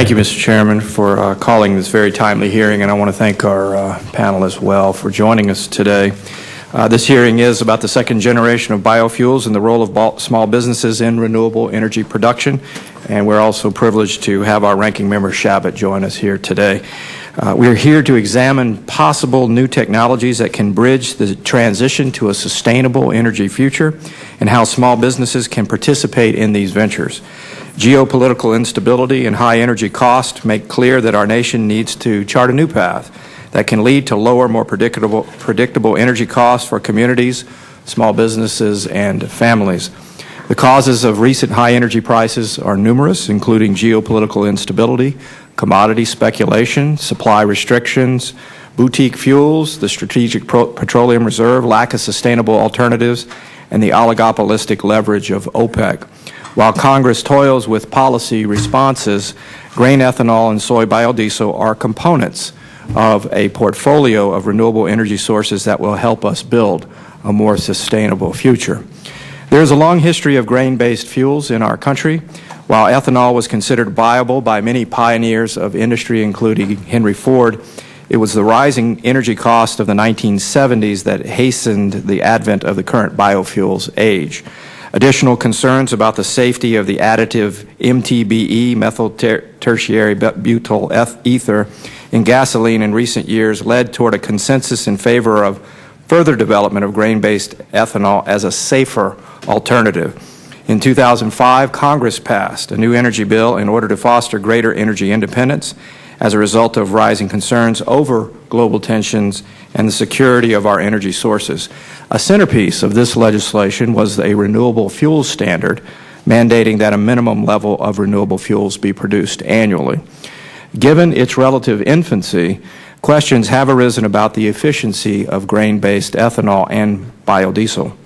Thank you, Mr. Chairman, for calling this very timely hearing, and I want to thank our panel as well for joining us today. This hearing is about the second generation of biofuels and the role of small businesses in renewable energy production, and we're also privileged to have our ranking member Shabbat join us here today. We're here to examine possible new technologies that can bridge the transition to a sustainable energy future and how small businesses can participate in these ventures. Geopolitical instability and high energy costs make clear that our nation needs to chart a new path that can lead to lower, more predictable energy costs for communities, small businesses, and families. The causes of recent high energy prices are numerous, including geopolitical instability, commodity speculation, supply restrictions, boutique fuels, the Strategic Petroleum Reserve, lack of sustainable alternatives, and the oligopolistic leverage of OPEC. While Congress toils with policy responses, grain ethanol and soy biodiesel are components of a portfolio of renewable energy sources that will help us build a more sustainable future. There is a long history of grain-based fuels in our country. While ethanol was considered viable by many pioneers of industry, including Henry Ford, it was the rising energy cost of the 1970s that hastened the advent of the current biofuels age. Additional concerns about the safety of the additive MTBE, methyl tertiary butyl ether, in gasoline in recent years led toward a consensus in favor of further development of grain-based ethanol as a safer alternative. In 2005, Congress passed a new energy bill in order to foster greater energy independence as a result of rising concerns over global tensions and the security of our energy sources. A centerpiece of this legislation was a renewable fuels standard, mandating that a minimum level of renewable fuels be produced annually. Given its relative infancy, questions have arisen about the efficiency of grain-based ethanol and biodiesel.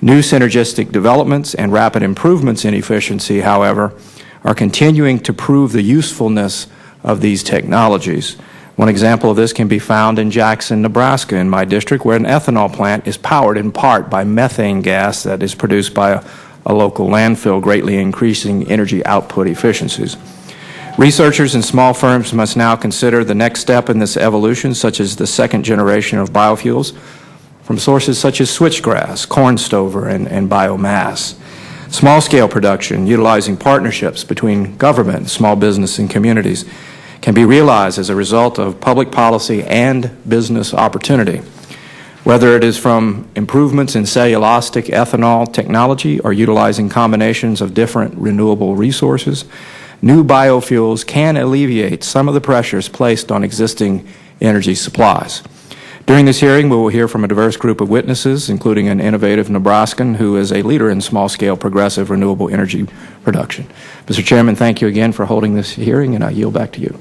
New synergistic developments and rapid improvements in efficiency, however, are continuing to prove the usefulness of these technologies. One example of this can be found in Jackson, Nebraska, in my district, where an ethanol plant is powered in part by methane gas that is produced by a local landfill, greatly increasing energy output efficiencies. Researchers and small firms must now consider the next step in this evolution, such as the second generation of biofuels from sources such as switchgrass, corn stover, and biomass. Small-scale production, utilizing partnerships between government, small business, and communities, can be realized as a result of public policy and business opportunity. Whether it is from improvements in cellulosic ethanol technology or utilizing combinations of different renewable resources, new biofuels can alleviate some of the pressures placed on existing energy supplies. During this hearing, we will hear from a diverse group of witnesses, including an innovative Nebraskan who is a leader in small-scale progressive renewable energy production. Mr. Chairman, thank you again for holding this hearing, and I yield back to you.